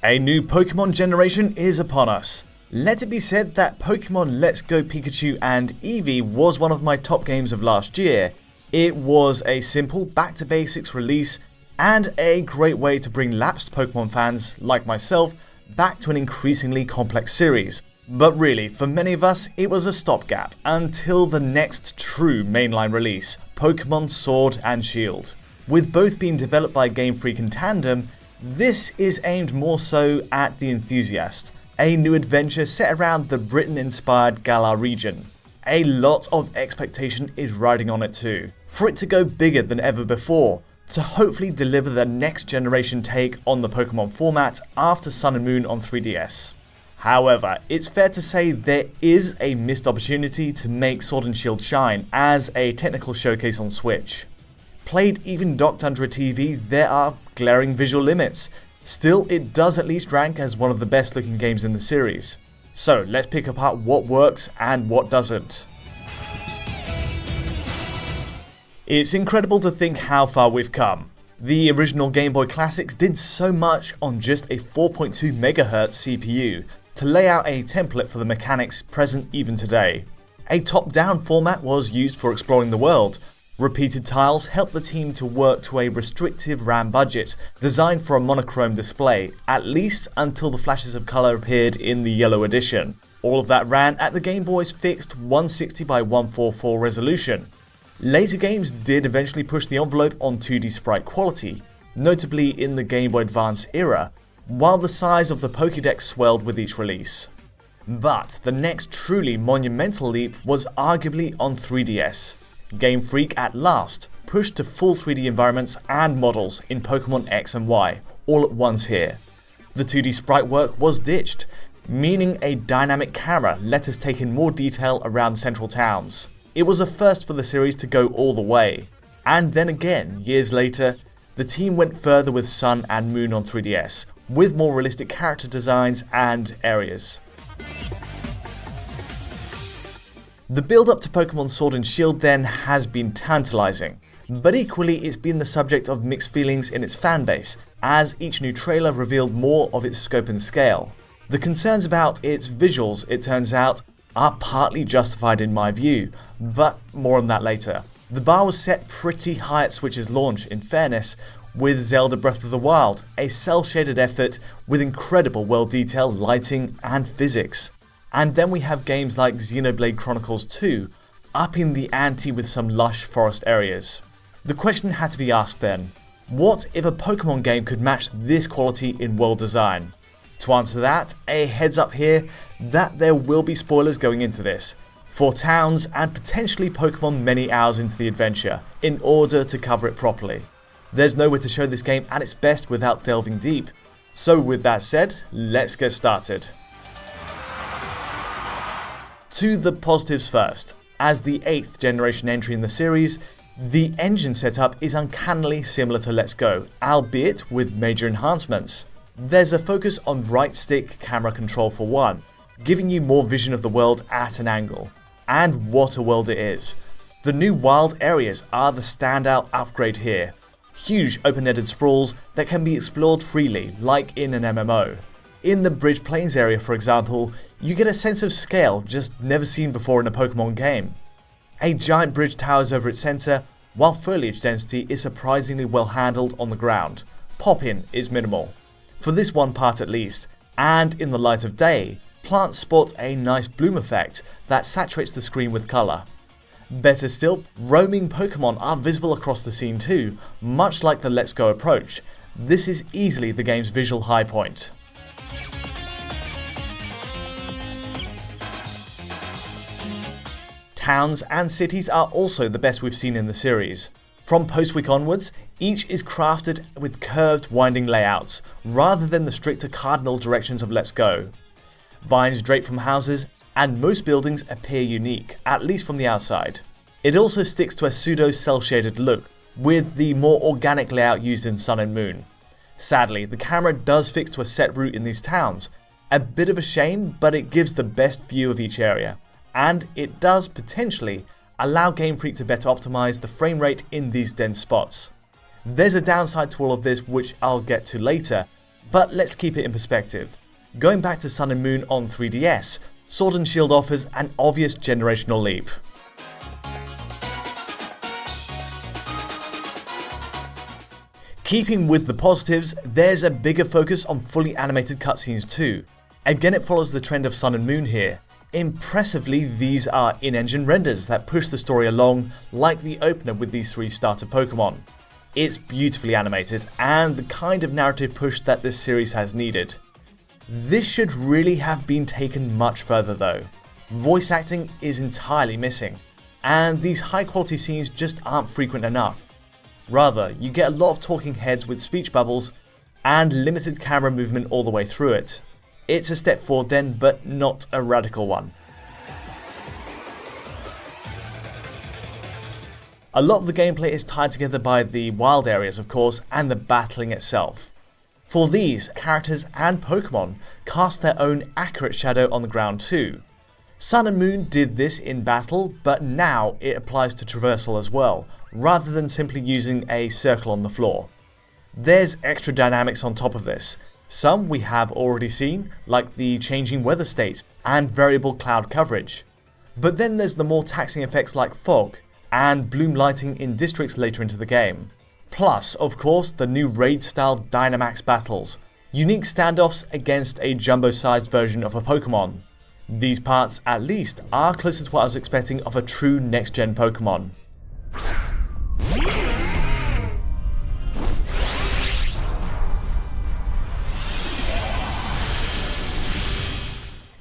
A new Pokemon generation is upon us. Let it be said that Pokemon Let's Go Pikachu and EEVEE was one of my top games of last year. It was a simple back to basics release and a great way to bring lapsed Pokemon fans like myself back to an increasingly complex series. But really, for many of us, it was a stopgap until the next true mainline release, Pokemon Sword and Shield. With both being developed by Game Freak in tandem, this is aimed more so at the enthusiast, a new adventure set around the Britain-inspired Galar region. A lot of expectation is riding on it too, for it to go bigger than ever before, to hopefully deliver the next generation take on the Pokemon format after Sun and Moon on 3DS. However, it's fair to say there is a missed opportunity to make Sword and Shield shine as a technical showcase on Switch. Played even docked under a TV, there are glaring visual limits. Still, it does at least rank as one of the best looking games in the series. So let's pick apart what works and what doesn't. It's incredible to think how far we've come. The original Game Boy Classics did so much on just a 4.2 MHz CPU to lay out a template for the mechanics present even today. A top-down format was used for exploring the world. Repeated tiles helped the team to work to a restrictive RAM budget designed for a monochrome display, at least until the flashes of colour appeared in the yellow edition. All of that ran at the Game Boy's fixed 160 by 144 resolution. Later games did eventually push the envelope on 2D sprite quality, notably in the Game Boy Advance era, while the size of the Pokédex swelled with each release. But the next truly monumental leap was arguably on 3DS. Game Freak at last pushed to full 3D environments and models in Pokemon X and Y, all at once here. The 2D sprite work was ditched, meaning a dynamic camera let us take in more detail around central towns. It was a first for the series to go all the way. And then again, years later, the team went further with Sun and Moon on 3DS, with more realistic character designs and areas. The build up to Pokemon Sword and Shield then has been tantalizing, but equally it's been the subject of mixed feelings in its fanbase, as each new trailer revealed more of its scope and scale. The concerns about its visuals, it turns out, are partly justified in my view, but more on that later. The bar was set pretty high at Switch's launch, in fairness, with Zelda Breath of the Wild, a cel-shaded effort with incredible world detail, lighting and physics. And then we have games like Xenoblade Chronicles 2, upping the ante with some lush forest areas. The question had to be asked then, what if a Pokemon game could match this quality in world design? To answer that, a heads up here that there will be spoilers going into this, for towns and potentially Pokemon many hours into the adventure, in order to cover it properly. There's no way to show this game at its best without delving deep. So with that said, let's get started. To the positives first. As the 8th generation entry in the series, the engine setup is uncannily similar to Let's Go, albeit with major enhancements. There's a focus on right stick camera control for one, giving you more vision of the world at an angle. And what a world it is. The new wild areas are the standout upgrade here. Huge open-ended sprawls that can be explored freely, like in an MMO. In the Bridge Plains area, for example, you get a sense of scale just never seen before in a Pokemon game. A giant bridge towers over its centre, while foliage density is surprisingly well handled on the ground. Pop-in is minimal, for this one part at least, and in the light of day, plants sport a nice bloom effect that saturates the screen with colour. Better still, roaming Pokemon are visible across the scene too, much like the Let's Go approach. This is easily the game's visual high point. Towns and cities are also the best we've seen in the series. From Postweek onwards, each is crafted with curved, winding layouts, rather than the stricter cardinal directions of Let's Go. Vines drape from houses, and most buildings appear unique, at least from the outside. It also sticks to a pseudo cel-shaded look, with the more organic layout used in Sun and Moon. Sadly, the camera does fix to a set route in these towns. A bit of a shame, but it gives the best view of each area. And it does potentially allow Game Freak to better optimize the frame rate in these dense spots. There's a downside to all of this which I'll get to later, But let's keep it in perspective. Going back to Sun and Moon on 3DS, Sword and Shield offers an obvious generational leap. Keeping with the positives, there's a bigger focus on fully animated cutscenes too. Again, it follows the trend of Sun and Moon here. Impressively, these are in-engine renders that push the story along, like the opener with these 3 starter Pokémon. It's beautifully animated, and the kind of narrative push that this series has needed. This should really have been taken much further though. Voice acting is entirely missing, and these high quality scenes just aren't frequent enough. Rather, you get a lot of talking heads with speech bubbles and limited camera movement all the way through it. It's a step forward then, but not a radical one. A lot of the gameplay is tied together by the wild areas of course, and the battling itself. For these, characters and Pokémon cast their own accurate shadow on the ground too. Sun and Moon did this in battle, but now it applies to traversal as well, rather than simply using a circle on the floor. There's extra dynamics on top of this. Some we have already seen, like the changing weather states and variable cloud coverage. But then there's the more taxing effects like fog and bloom lighting in districts later into the game. Plus, of course, the new raid-style Dynamax battles, unique standoffs against a jumbo-sized version of a Pokémon. These parts, at least, are closer to what I was expecting of a true next-gen Pokémon.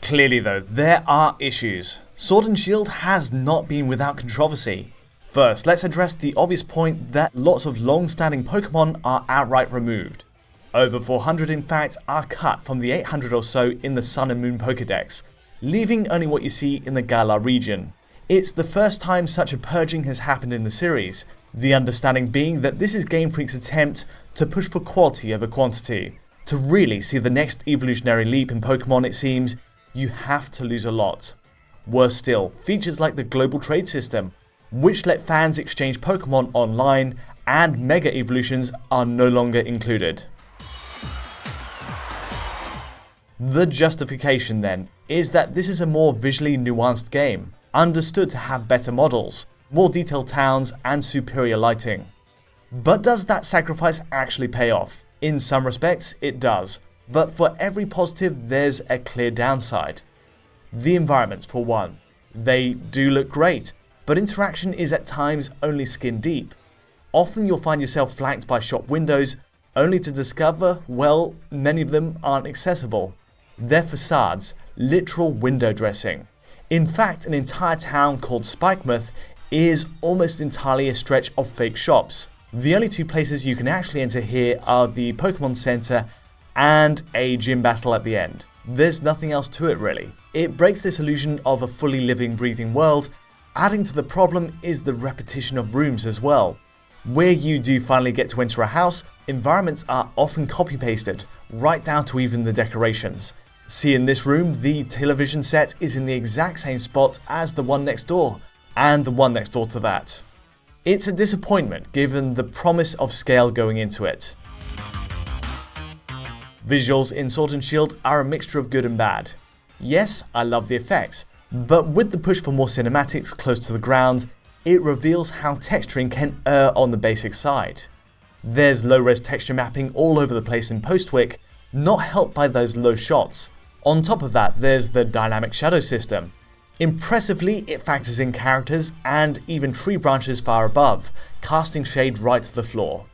Clearly though, there are issues. Sword and Shield has not been without controversy. First, let's address the obvious point that lots of long-standing Pokémon are outright removed. Over 400 in fact are cut from the 800 or so in the Sun and Moon Pokédex, leaving only what you see in the Galar region. It's the first time such a purging has happened in the series, the understanding being that this is Game Freak's attempt to push for quality over quantity. To really see the next evolutionary leap in Pokémon, it seems, you have to lose a lot. Worse still, features like the global trade system, which let fans exchange Pokémon online, and Mega Evolutions are no longer included. The justification then is that this is a more visually nuanced game, understood to have better models, more detailed towns and superior lighting. But does that sacrifice actually pay off? In some respects it does, but for every positive there's a clear downside. The environments for one. They do look great, but interaction is at times only skin deep. Often you'll find yourself flanked by shop windows, only to discover, well, many of them aren't accessible. They're facades, literal window dressing. In fact, an entire town called Spikemuth is almost entirely a stretch of fake shops. The only 2 places you can actually enter here are the Pokémon Center and a gym battle at the end. There's nothing else to it really. It breaks this illusion of a fully living, breathing world. Adding to the problem is the repetition of rooms as well. Where you do finally get to enter a house, environments are often copy-pasted, right down to even the decorations. See, in this room, the television set is in the exact same spot as the one next door, and the one next door to that. It's a disappointment given the promise of scale going into it. Visuals in Sword and Shield are a mixture of good and bad. Yes, I love the effects, but with the push for more cinematics close to the ground, it reveals how texturing can err on the basic side. There's low-res texture mapping all over the place in Postwick, not helped by those low shots. On top of that, there's the dynamic shadow system. Impressively, it factors in characters and even tree branches far above, casting shade right to the floor.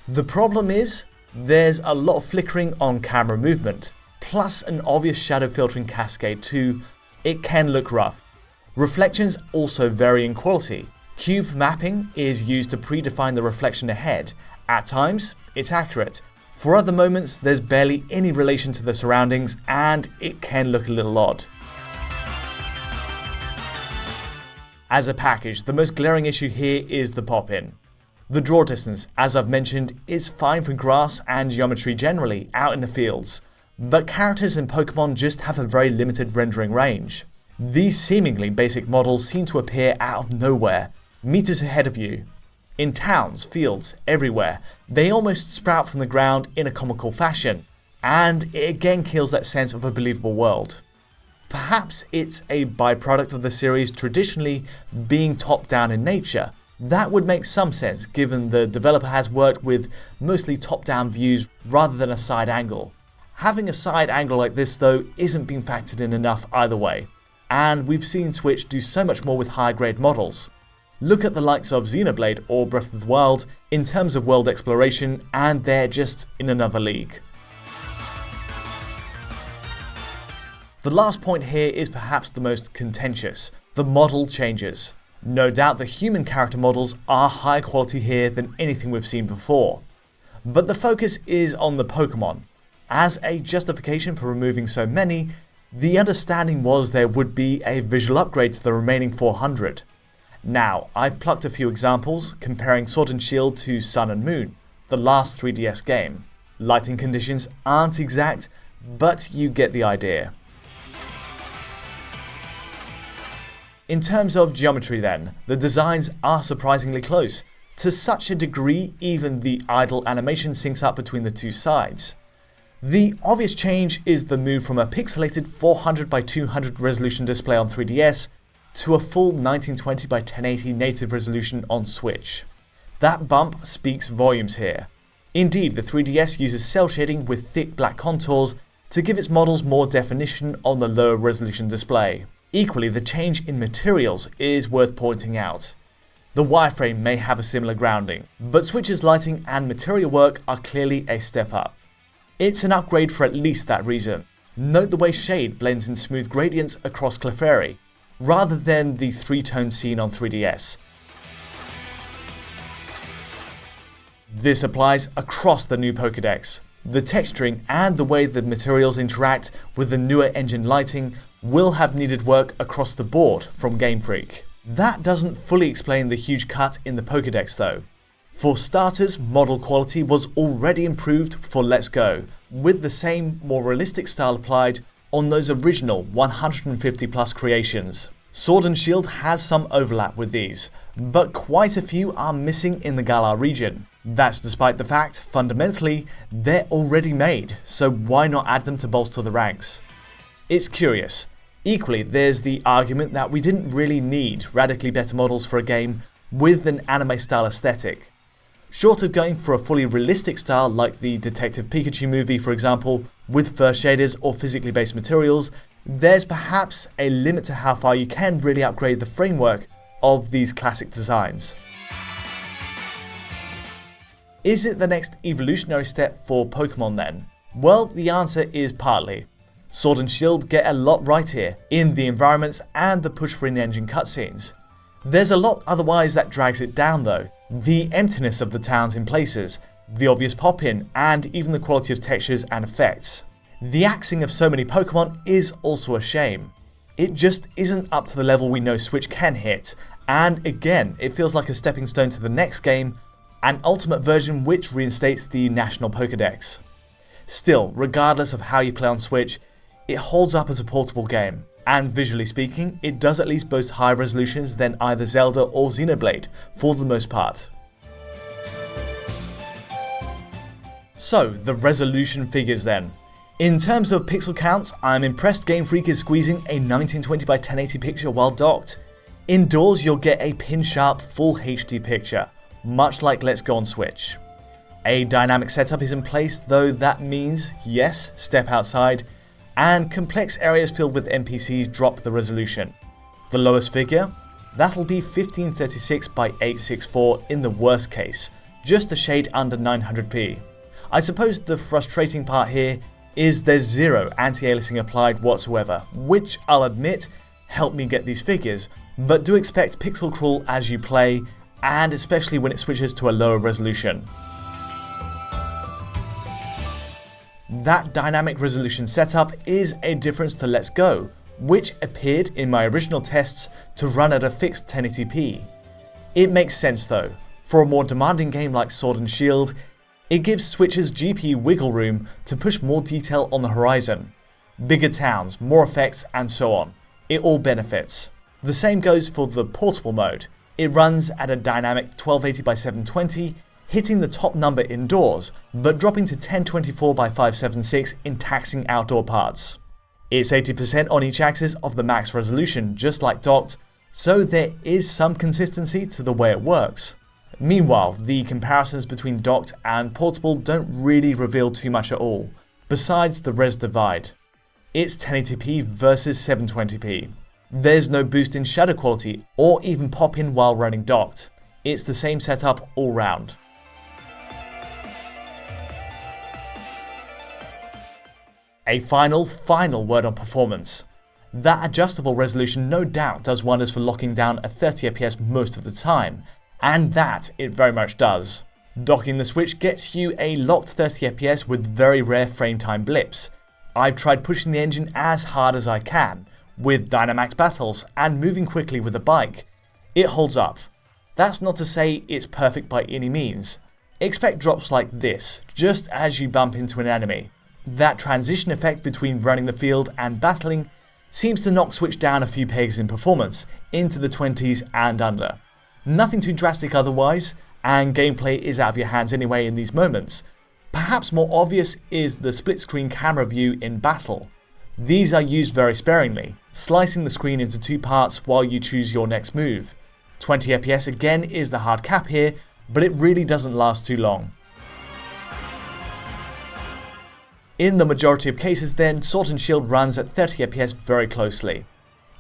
The problem is, there's a lot of flickering on camera movement, plus an obvious shadow filtering cascade too. It can look rough. Reflections also vary in quality. Cube mapping is used to predefine the reflection ahead. At times, it's accurate. For other moments, there's barely any relation to the surroundings and it can look a little odd. As a package, the most glaring issue here is the pop-in. The draw distance, as I've mentioned, is fine for grass and geometry generally out in the fields, but characters and Pokémon just have a very limited rendering range. These seemingly basic models seem to appear out of nowhere, meters ahead of you. In towns, fields, everywhere, they almost sprout from the ground in a comical fashion. and it again kills that sense of a believable world. Perhaps it's a byproduct of the series traditionally being top-down in nature. That would make some sense given the developer has worked with mostly top-down views rather than a side angle. Having a side angle like this though isn't being factored in enough either way, and we've seen Switch do so much more with higher grade models. Look at the likes of Xenoblade or Breath of the Wild in terms of world exploration, and they're just in another league. The last point here is perhaps the most contentious: the model changes. No doubt the human character models are higher quality here than anything we've seen before. But the focus is on the Pokémon. As a justification for removing so many, the understanding was there would be a visual upgrade to the remaining 400. Now, I've plucked a few examples comparing Sword and Shield to Sun and Moon, the last 3DS game. Lighting conditions aren't exact, but you get the idea. In terms of geometry then, the designs are surprisingly close. To such a degree, even the idle animation syncs up between the two sides. The obvious change is the move from a pixelated 400 by 200 resolution display on 3DS to a full 1920 by 1080 native resolution on Switch. That bump speaks volumes here. Indeed, the 3DS uses cel shading with thick black contours to give its models more definition on the lower resolution display. Equally, the change in materials is worth pointing out. The wireframe may have a similar grounding, but Switch's lighting and material work are clearly a step up. It's an upgrade for at least that reason. Note the way shade blends in smooth gradients across Clefairy, rather than the three-tone scene on 3DS. This applies across the new Pokédex. The texturing and the way the materials interact with the newer engine lighting will have needed work across the board from Game Freak. That doesn't fully explain the huge cut in the Pokédex though. For starters, model quality was already improved for Let's Go, with the same more realistic style applied on those original 150 plus creations. Sword and Shield has some overlap with these, but quite a few are missing in the Galar region. That's despite the fact, fundamentally, they're already made, so why not add them to bolster the ranks? It's curious. Equally, there's the argument that we didn't really need radically better models for a game with an anime style aesthetic. Short of going for a fully realistic style like the Detective Pikachu movie for example, with first shaders or physically based materials, there's perhaps a limit to how far you can really upgrade the framework of these classic designs. Is it the next evolutionary step for Pokémon then? Well, the answer is partly. Sword and Shield get a lot right here, in the environments and the push for in-engine cutscenes. There's a lot otherwise that drags it down though. The emptiness of the towns in places, the obvious pop-in, and even the quality of textures and effects. The axing of so many Pokémon is also a shame. It just isn't up to the level we know Switch can hit, and again, it feels like a stepping stone to the next game, an ultimate version which reinstates the National Pokédex. Still, regardless of how you play on Switch, it holds up as a portable game, and visually speaking, it does at least boast higher resolutions than either Zelda or Xenoblade, for the most part. So, the resolution figures then. In terms of pixel counts, I'm impressed Game Freak is squeezing a 1920 by 1080 picture while docked. Indoors, you'll get a pin-sharp full HD picture, much like Let's Go on Switch. A dynamic setup is in place, though that means, yes, step outside, and complex areas filled with NPCs drop the resolution. The lowest figure? That'll be 1536 by 864 in the worst case, just a shade under 900p. I suppose the frustrating part here is there's zero anti-aliasing applied whatsoever, which I'll admit helped me get these figures, but do expect pixel crawl as you play, and especially when it switches to a lower resolution. That dynamic resolution setup is a difference to Let's Go, which appeared in my original tests to run at a fixed 1080p. It makes sense though. For a more demanding game like Sword and Shield, it gives Switch's GPU wiggle room to push more detail on the horizon. Bigger towns, more effects, and so on. It all benefits. The same goes for the portable mode. It runs at a dynamic 1280 by 720, hitting the top number indoors, but dropping to 1024 by 576 in taxing outdoor parts. It's 80% on each axis of the max resolution, just like docked, so there is some consistency to the way it works. Meanwhile, the comparisons between docked and portable don't really reveal too much at all, besides the res divide. It's 1080p versus 720p. There's no boost in shadow quality or even pop-in while running docked. It's the same setup all round. A final word on performance. That adjustable resolution no doubt does wonders for locking down a 30fps most of the time, and that it very much does. Docking the Switch gets you a locked 30fps with very rare frame time blips. I've tried pushing the engine as hard as I can, with Dynamax battles and moving quickly with the bike. It holds up. That's not to say it's perfect by any means. Expect drops like this, just as you bump into an enemy. That transition effect between running the field and battling seems to knock Switch down a few pegs in performance, into the 20s and under. Nothing too drastic otherwise, and gameplay is out of your hands anyway in these moments. Perhaps more obvious is the split screen camera view in battle. These are used very sparingly, slicing the screen into two parts while you choose your next move. 20fps again is the hard cap here, but it really doesn't last too long. In the majority of cases then, Sword and Shield runs at 30fps very closely.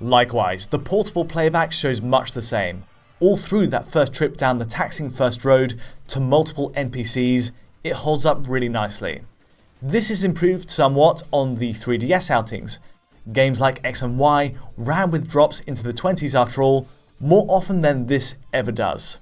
Likewise, the portable playback shows much the same. All through that first trip down the taxing first road to multiple NPCs, it holds up really nicely. This is improved somewhat on the 3DS outings. Games like X and Y ran with drops into the 20s after all, more often than this ever does.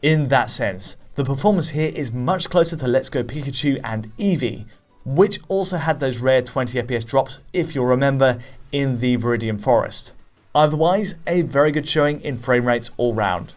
In that sense, the performance here is much closer to Let's Go Pikachu and EEVEE, which also had those rare 20fps drops if you'll remember in the Viridian Forest. Otherwise, a very good showing in frame rates all round.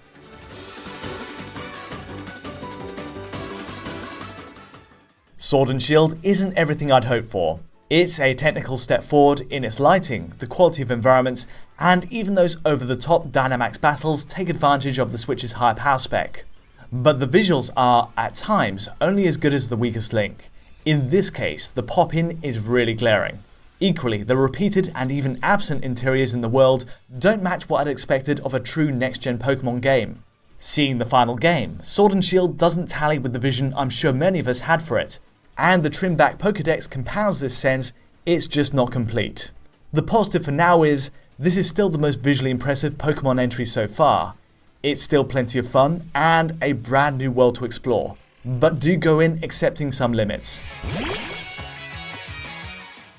Sword and Shield isn't everything I'd hoped for. It's a technical step forward in its lighting, the quality of environments, and even those over-the-top Dynamax battles take advantage of the Switch's high power spec. But the visuals are, at times, only as good as the weakest link. In this case, the pop-in is really glaring. Equally, the repeated and even absent interiors in the world don't match what I'd expected of a true next-gen Pokémon game. Seeing the final game, Sword and Shield doesn't tally with the vision I'm sure many of us had for it, and the trimmed-back Pokédex compounds this sense, it's just not complete. The positive for now is, this is still the most visually impressive Pokémon entry so far. It's still plenty of fun, and a brand new world to explore. But do go in accepting some limits.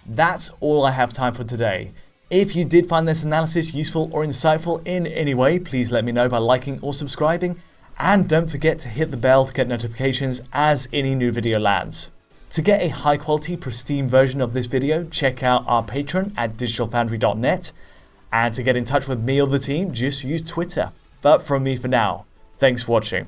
That's all I have time for today. If you did find this analysis useful or insightful in any way, please let me know by liking or subscribing, and don't forget to hit the bell to get notifications as any new video lands. To get a high quality, pristine version of this video, check out our Patreon at digitalfoundry.net, and to get in touch with me or the team, just use Twitter. But from me for now, thanks for watching.